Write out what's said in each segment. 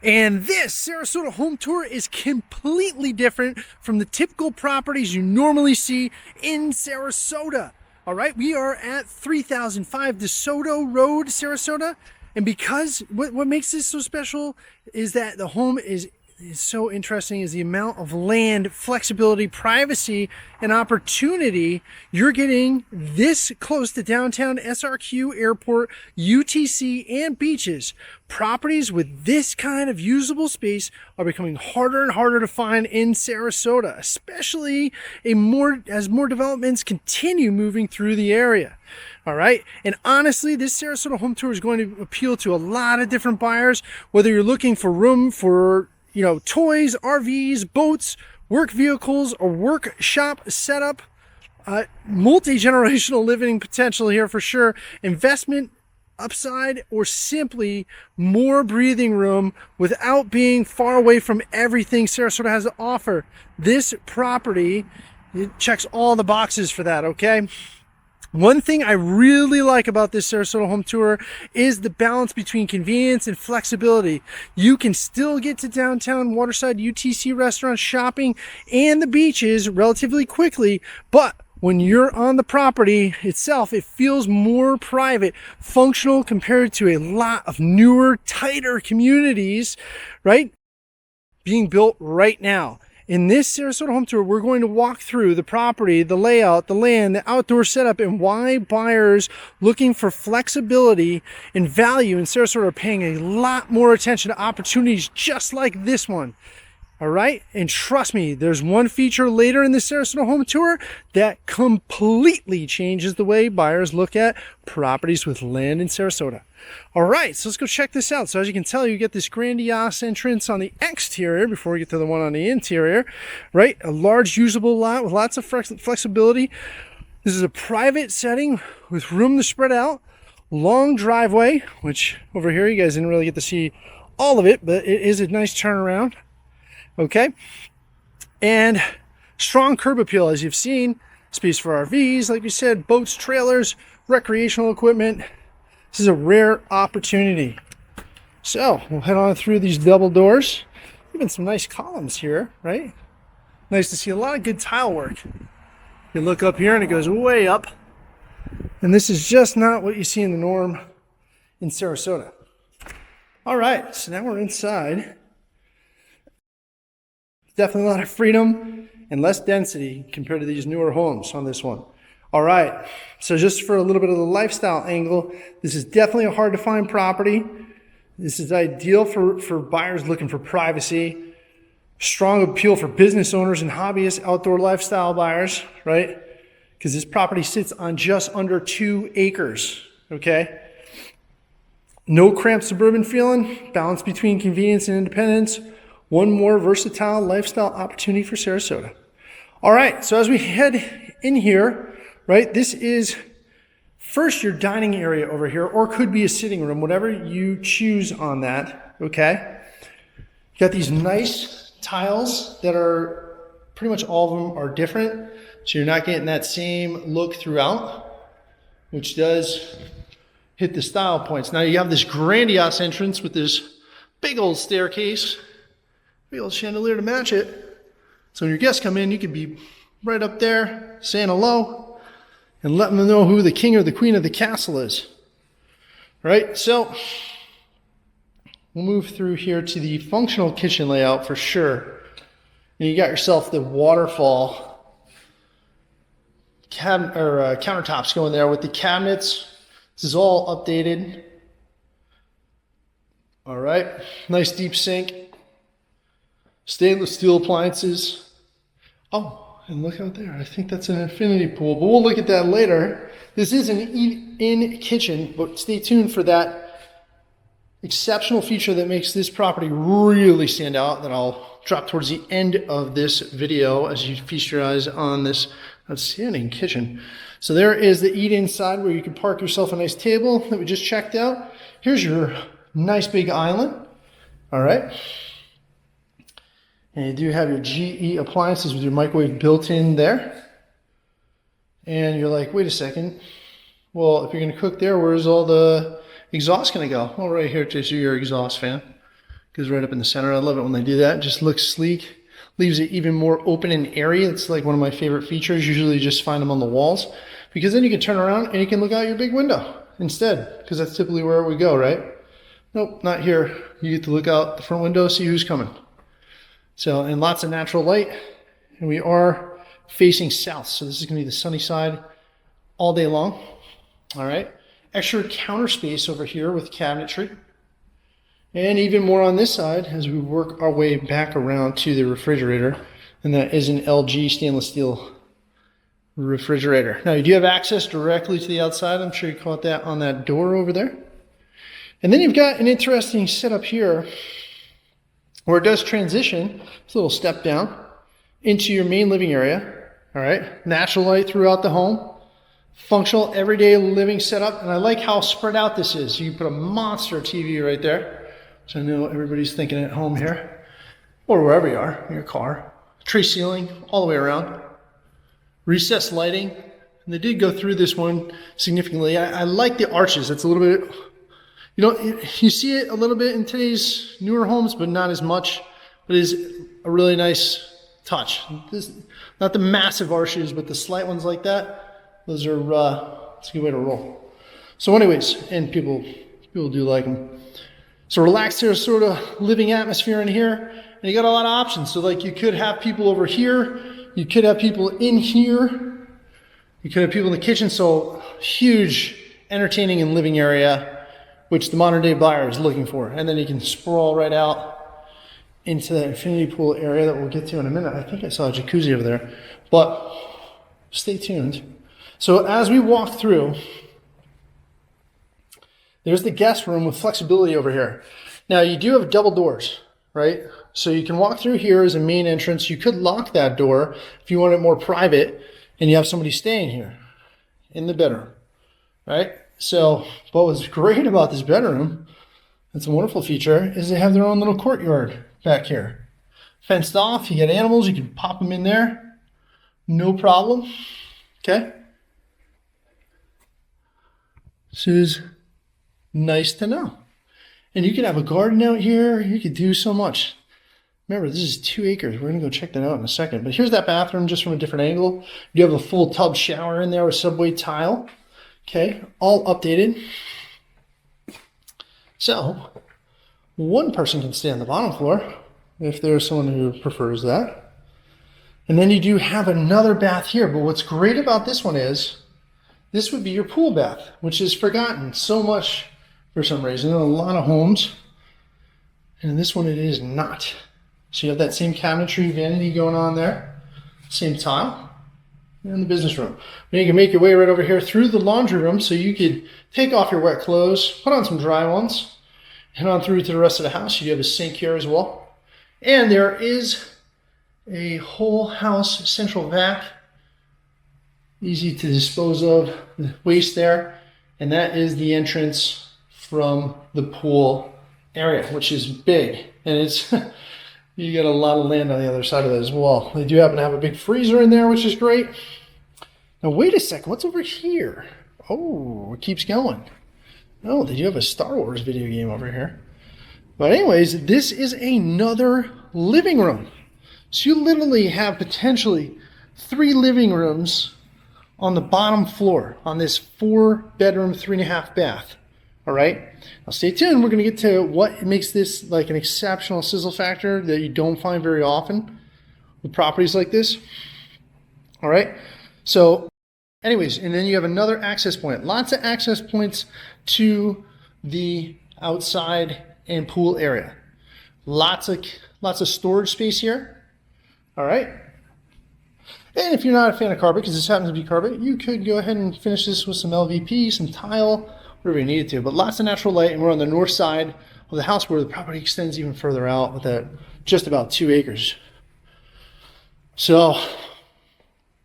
And this Sarasota Home Tour is completely different from the typical properties you normally see in Sarasota. All right, we are at 3005 Desoto Road, Sarasota. And because what makes this so special is that the home is so interesting is the amount of land, flexibility, privacy, and opportunity you're getting this close to downtown SRQ Airport, UTC, and beaches. Properties with this kind of usable space are becoming harder and harder to find in Sarasota, especially as more developments continue moving through the area. All right. And honestly, this Sarasota Home Tour is going to appeal to a lot of different buyers, whether you're looking for room for toys, RVs, boats, work vehicles, or workshop setup, multi-generational living potential here for sure, investment upside, or simply more breathing room without being far away from everything Sarasota has to offer. This property, it checks all the boxes for that, okay? One thing I really like about this Sarasota Home Tour is the balance between convenience and flexibility. You can still get to downtown Waterside UTC restaurants, shopping, and the beaches relatively quickly, but when you're on the property itself, it feels more private, functional compared to a lot of newer, tighter communities, right? Being built right now. In this Sarasota Home Tour, we're going to walk through the property, the layout, the land, the outdoor setup, and why buyers looking for flexibility and value in Sarasota are paying a lot more attention to opportunities just like this one. All right. And trust me, there's one feature later in the Sarasota Home Tour that completely changes the way buyers look at properties with land in Sarasota. All right, so let's go check this out. So as you can tell, you get this grandiose entrance on the exterior before we get to the one on the interior, right? A large usable lot with lots of flexibility. This is a private setting with room to spread out. Long driveway, which over here you guys didn't really get to see all of it, but it is a nice turnaround. Okay, and strong curb appeal, as you've seen. Space for RVs, like you said, boats, trailers, recreational equipment. This is a rare opportunity. So we'll head on through these double doors. Even some nice columns here, right? Nice to see a lot of good tile work. You look up here and it goes way up. And this is just not what you see in the norm in Sarasota. All right, so now we're inside. Definitely a lot of freedom and less density compared to these newer homes on this one. All right, so just for a little bit of the lifestyle angle, this is definitely a hard to find property. This is ideal for buyers looking for privacy, strong appeal for business owners and hobbyist outdoor lifestyle buyers, right? Because this property sits on just under 2 acres, okay? No cramped suburban feeling, balance between convenience and independence. One more versatile lifestyle opportunity for Sarasota. All right, so as we head in here, right, this is first your dining area over here, or could be a sitting room, whatever you choose on that, okay? You got these nice tiles that are, pretty much all of them are different, so you're not getting that same look throughout, which does hit the style points. Now you have this grandiose entrance with this big old staircase, big old chandelier to match it. So when your guests come in, you could be right up there saying hello and letting them know who the king or the queen of the castle is. Right? So we'll move through here to the functional kitchen layout for sure. And you got yourself the waterfall countertops going there with the cabinets. This is all updated. All right. Nice deep sink. Stainless steel appliances. Oh, and look out there. I think that's an infinity pool, but we'll look at that later. This is an eat-in kitchen, but stay tuned for that exceptional feature that makes this property really stand out that I'll drop towards the end of this video as you feast your eyes on this outstanding kitchen. So there is the eat-in side where you can park yourself a nice table that we just checked out. Here's your nice big island. All right. And you do have your GE appliances with your microwave built in there. And you're like, wait a second. Well, if you're going to cook there, where's all the exhaust going to go? Well, right here to your exhaust fan. Goes right up in the center. I love it when they do that. It just looks sleek. Leaves it even more open and airy. It's like one of my favorite features. Usually just find them on the walls, because then you can turn around and you can look out your big window instead, because that's typically where we go, right? Nope, not here. You get to look out the front window, see who's coming. So, and lots of natural light. And we are facing south, so this is going to be the sunny side all day long. All right. Extra counter space over here with cabinetry. And even more on this side as we work our way back around to the refrigerator. And that is an LG stainless steel refrigerator. Now you do have access directly to the outside. I'm sure you caught that on that door over there. And then you've got an interesting setup here where it does transition. It's a little step down into your main living area. All right. Natural light throughout the home. Functional everyday living setup. And I like how spread out this is. You can put a monster TV right there. So I know everybody's thinking at home here, or wherever you are, in your car. Tray ceiling all the way around. Recessed lighting. And they did go through this one significantly. I like the arches. It's a little bit, you see it a little bit in today's newer homes, but not as much. But it is a really nice touch. Not the massive arches, but the slight ones like that. Those are, it's a good way to roll. So anyways, and people do like them. So relaxed Sarasota living atmosphere in here, and you got a lot of options. So like you could have people over here, you could have people in here, you could have people in the kitchen. So huge entertaining and living area, which the modern day buyer is looking for. And then you can sprawl right out into the infinity pool area that we'll get to in a minute. I think I saw a jacuzzi over there, but stay tuned. So as we walk through, there's the guest room with flexibility over here. Now you do have double doors, right? So you can walk through here as a main entrance. You could lock that door if you want it more private and you have somebody staying here in the bedroom, right? So what was great about this bedroom, it's a wonderful feature, is they have their own little courtyard back here. Fenced off, you get animals, you can pop them in there, no problem, okay? This is nice to know. And you could have a garden out here. You could do so much. Remember, this is 2 acres. We're going to go check that out in a second. But here's that bathroom just from a different angle. You have a full tub shower in there with subway tile. Okay, all updated. So, one person can stay on the bottom floor if there's someone who prefers that. And then you do have another bath here. But what's great about this one is this would be your pool bath, which is forgotten so much for some reason in a lot of homes. And in this one, it is not. So you have that same cabinetry vanity going on there, same tile, and the business room. Then you can make your way right over here through the laundry room, so you could take off your wet clothes, put on some dry ones, head on through to the rest of the house. You have a sink here as well. And there is a whole house central vac. Easy to dispose of the waste there. And that is the entrance from the pool area, which is big. And it's, you got a lot of land on the other side of that as well. They do happen to have a big freezer in there, which is great. Now, wait a second, what's over here? Oh, it keeps going. Oh, they do have a Star Wars video game over here. But anyways, this is another living room. So you literally have potentially 3 living rooms on the bottom floor on this 4-bedroom, 3.5 bath. All right, now stay tuned. We're going to get to what makes this like an exceptional sizzle factor that you don't find very often with properties like this. All right, so anyways, and then you have another access point. Lots of access points to the outside and pool area. Lots of storage space here. All right. And if you're not a fan of carpet, because this happens to be carpet, you could go ahead and finish this with some LVP, some tile, whatever you needed to. But lots of natural light, and we're on the north side of the house where the property extends even further out with that just about 2 acres. So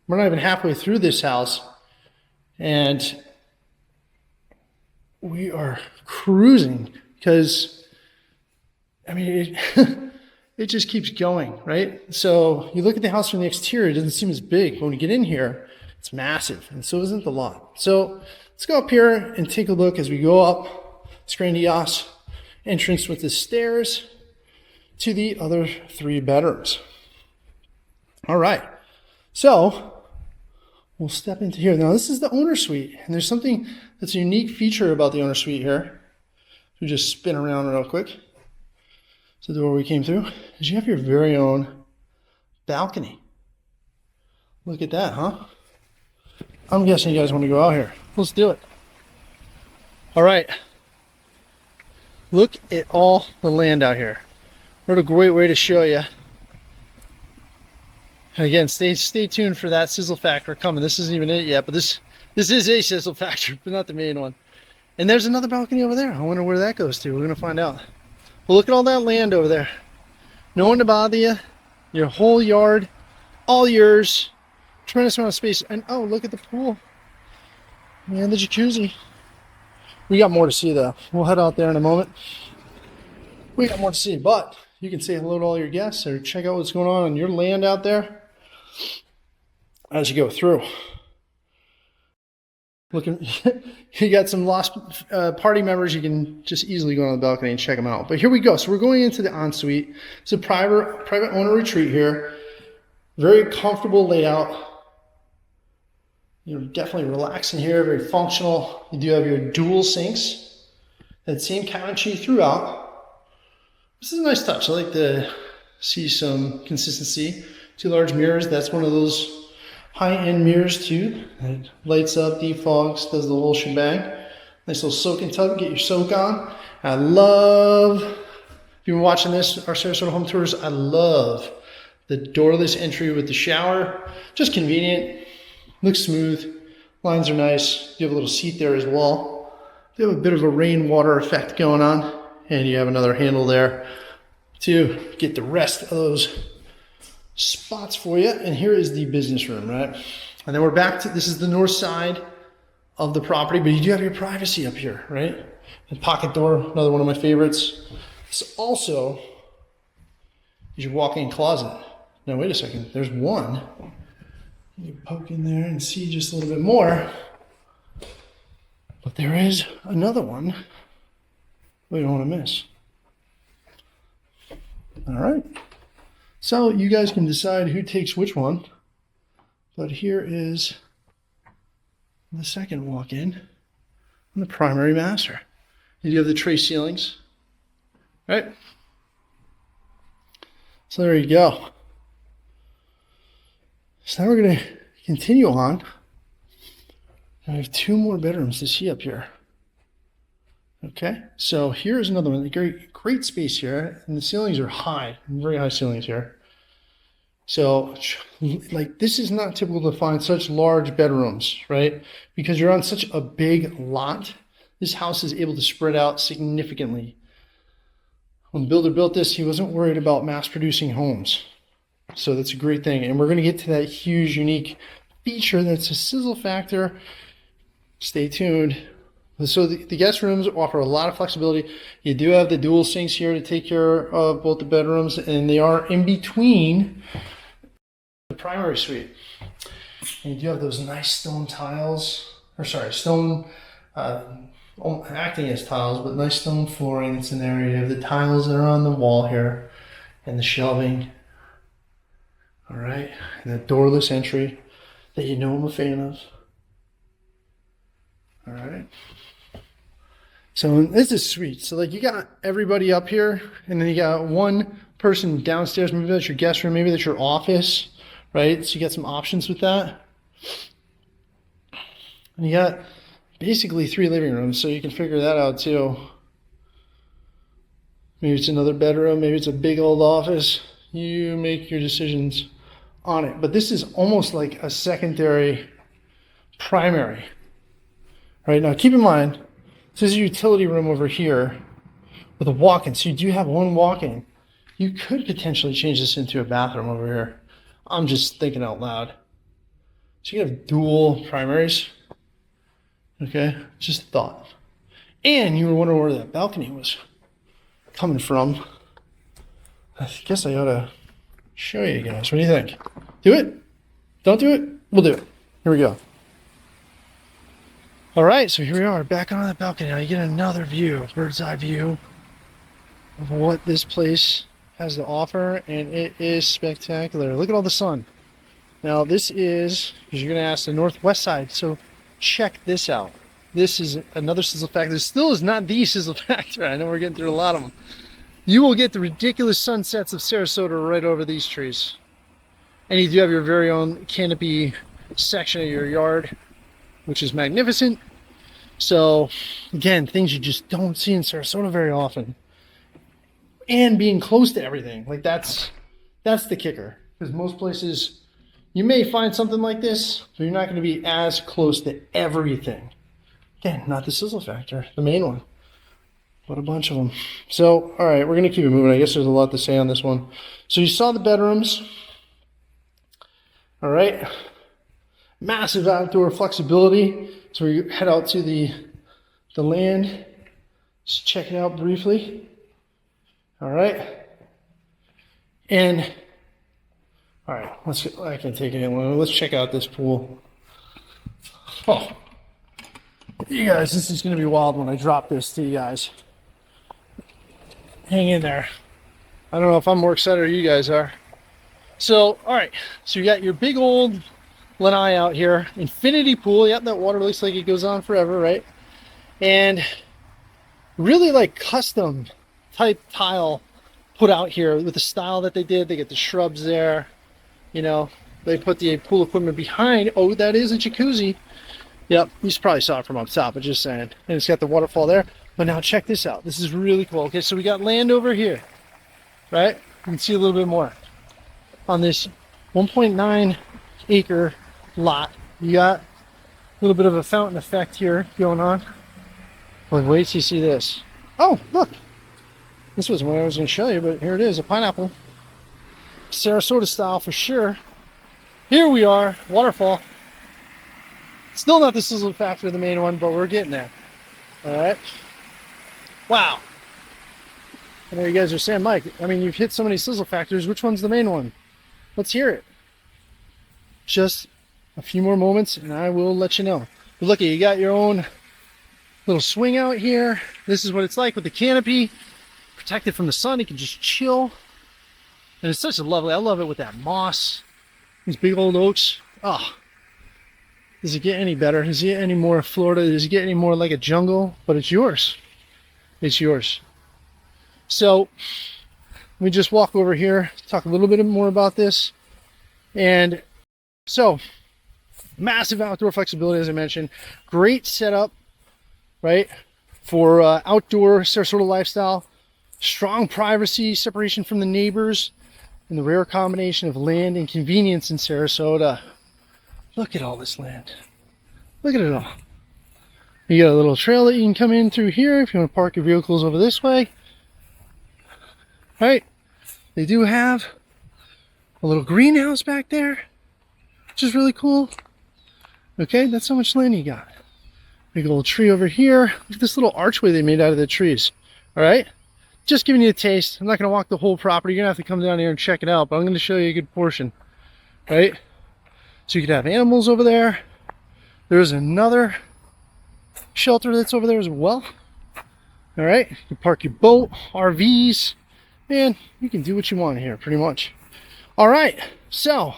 we're not even halfway through this house, and we are cruising because, I mean, it just keeps going, right? So you look at the house from the exterior, it doesn't seem as big. But when you get in here, it's massive, and so isn't the lot. So let's go up here and take a look as we go up this grandiose entrance with the stairs. to the other 3 bedrooms. All right, so we'll step into here. Now this is the owner suite, and there's something that's a unique feature about the owner suite here. We just spin around real quick. So the door we came through is you have your very own balcony. Look at that, huh? I'm guessing you guys want to go out here. Let's do it. All right. Look at all the land out here. What a great way to show you. And again, stay tuned for that sizzle factor coming. This isn't even it yet, but this is a sizzle factor, but not the main one. And there's another balcony over there. I wonder where that goes to. We're gonna find out. Well, look at all that land over there. No one to bother you. Your whole yard, all yours. Tremendous amount of space. And oh, look at the pool. And the jacuzzi. We got more to see though. We'll head out there in a moment. We got more to see, but you can say hello to all your guests or check out what's going on your land out there as you go through. Looking, you got some lost party members. You can just easily go on the balcony and check them out. But here we go. So we're going into the ensuite. It's a private owner retreat here. Very comfortable layout. You know, definitely relaxing here. Very functional. You do have your dual sinks. That same cabinetry throughout. This is a nice touch. I like to see some consistency. 2 large mirrors. That's one of those high-end mirrors too. It lights up, defogs, does the whole shebang. Nice little soaking tub, get your soak on. I love, if you've been watching this, our Sarasota Home Tours, I love the doorless entry with the shower. Just convenient, looks smooth, lines are nice. You have a little seat there as well. You have a bit of a rainwater effect going on, and you have another handle there to get the rest of those spots for you. And here is the business room, right? And then we're back to, this is the north side of the property, but you do have your privacy up here, right? And pocket door, another one of my favorites. This also is your walk-in closet. Now wait a second, there's one. You can poke in there and see just a little bit more. But there is another one we don't want to miss. All right. So you guys can decide who takes which one, but here is the second walk-in and the primary master. You do have the tray ceilings, right? So there you go. So now we're going to continue on. I have 2 more bedrooms to see up here. Okay, so here's another one. Great space here, and the ceilings are high, very high ceilings here. So, like, this is not typical to find such large bedrooms, right? Because you're on such a big lot. This house is able to spread out significantly. When the builder built this, he wasn't worried about mass producing homes. So that's a great thing. And we're going to get to that huge, unique feature that's a sizzle factor. Stay tuned. So the guest rooms offer a lot of flexibility. You do have the dual sinks here to take care of both the bedrooms, and they are in between the primary suite. And you do have those nice stone tiles, or sorry, stone, acting as tiles, but nice stone flooring that's in there. You have the tiles that are on the wall here, and the shelving. All right, and the doorless entry that you know I'm a fan of. All right. So this is sweet. So like you got everybody up here, and then you got one person downstairs. Maybe that's your guest room. Maybe that's your office, right? So you got some options with that. And you got basically 3 living rooms, so you can figure that out too. Maybe it's another bedroom. Maybe it's a big old office. You make your decisions on it. But this is almost like a secondary primary. Right, now keep in mind, this is a utility room over here with a walk-in. So you do have one walk-in. You could potentially change this into a bathroom over here. I'm just thinking out loud. So you have dual primaries. Okay, just a thought. And you were wondering where that balcony was coming from. I guess I ought to show you guys. What do you think? Do it? Don't do it? We'll do it. Here we go. All right, so here we are, back on the balcony. Now you get another view, bird's eye view of what this place has to offer, and it is spectacular. Look at all the sun. Now this is, because you're going to ask, the northwest side, so check this out. This is another sizzle factor. This still is not the sizzle factor. I know we're getting through a lot of them. You will get the ridiculous sunsets of Sarasota right over these trees. And you do have your very own canopy section of your yard, which is magnificent. So again, things you just don't see in Sarasota very often. And being close to everything, like that's the kicker. Because most places you may find something like this, but you're not going to be as close to everything. Again, not the sizzle factor, the main one. What a bunch of them. So, all right, we're going to keep it moving. I guess there's a lot to say on this one. So you saw the bedrooms. All right. Massive outdoor flexibility. So we head out to the land. Just check it out briefly. All right. And, all right, I can't take it anymore. Let's check out this pool. Oh, you guys, this is going to be wild when I drop this to you guys. Hang in there. I don't know if I'm more excited or you guys are. So, all right, so you got your big old lanai out here, infinity pool. Yep, that water looks like it goes on forever, right? And really like custom type tile put out here with the style that they did. They get the shrubs there, you know, they put the pool equipment behind. Oh, that is a jacuzzi. Yep, you probably saw it from up top, but just saying. And it's got the waterfall there. But now check this out. This is really cool. Okay, so we got land over here, right? You can see a little bit more on this 1.9 acre lot. You got a little bit of a fountain effect here going on. But wait till you see this. Oh, look. This was what I was going to show you, but here it is, a pineapple. Sarasota style for sure. Here we are, waterfall. Still not the sizzle factor, the main one, but we're getting there. All right. Wow. I know you guys are saying, Mike, I mean, you've hit so many sizzle factors. Which one's the main one? Let's hear it. Just a few more moments and I will let you know. But look, you got your own little swing out here. This is what it's like with the canopy. Protected from the sun. You can just chill. And it's such a lovely, I love it with that moss. These big old oaks. Oh, does it get any better? Does it get any more Florida? Does it get any more like a jungle? But it's yours. It's yours. So let me just walk over here, talk a little bit more about this. And so massive outdoor flexibility, as I mentioned. Great setup, right, for outdoor Sarasota lifestyle. Strong privacy, separation from the neighbors, and the rare combination of land and convenience in Sarasota. Look at all this land. Look at it all. You got a little trail that you can come in through here if you want to park your vehicles over this way. Right? They do have a little greenhouse back there, which is really cool. Okay, that's how much land you got. Big old tree over here. Look at this little archway they made out of the trees. All right? Just giving you a taste. I'm not going to walk the whole property. You're going to have to come down here and check it out, but I'm going to show you a good portion. Right? So you could have animals over there. There's another shelter that's over there as well. All right? You can park your boat, RVs. Man, you can do what you want here, pretty much. All right. So,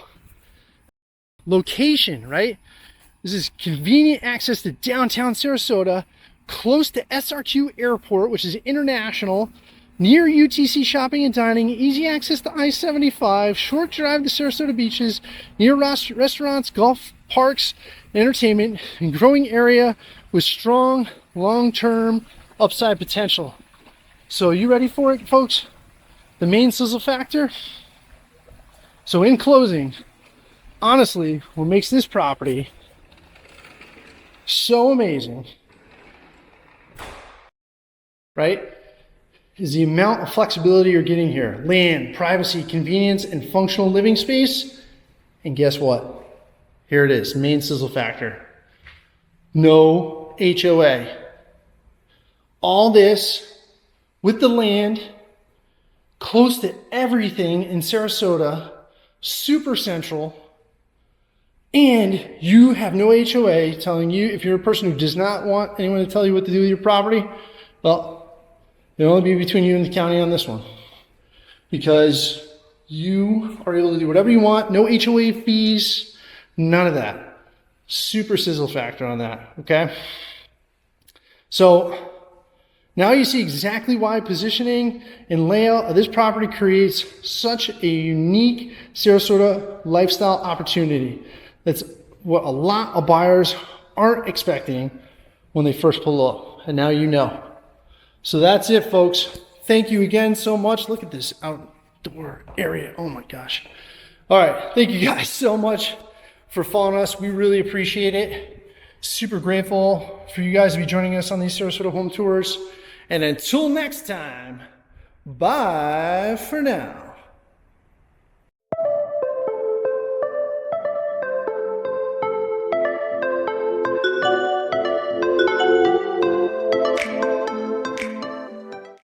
location, right? This is convenient access to downtown Sarasota, close to SRQ Airport, which is international, near UTC shopping and dining, easy access to I-75, short drive to Sarasota beaches, near restaurants, golf parks, entertainment, and growing area with strong long-term upside potential. So you ready for it, folks? The main sizzle factor? So in closing, honestly, what makes this property so amazing, right, is the amount of flexibility you're getting here. Land, privacy, convenience, and functional living space. And guess what? Here it is, main sizzle factor. No HOA. All this with the land, close to everything in Sarasota, super central, and you have no HOA telling you, if you're a person who does not want anyone to tell you what to do with your property, well, it'll only be between you and the county on this one. because you are able to do whatever you want. No HOA fees, none of that. Super sizzle factor on that, okay? So now you see exactly why positioning and layout of this property creates such a unique Sarasota lifestyle opportunity. That's what a lot of buyers aren't expecting when they first pull up, and now you know. So that's it, folks. Thank you again so much. Look at this outdoor area. Oh my gosh. All right. Thank you guys so much for following us. We really appreciate it. Super grateful for you guys to be joining us on these Sarasota home tours. And until next time, bye for now.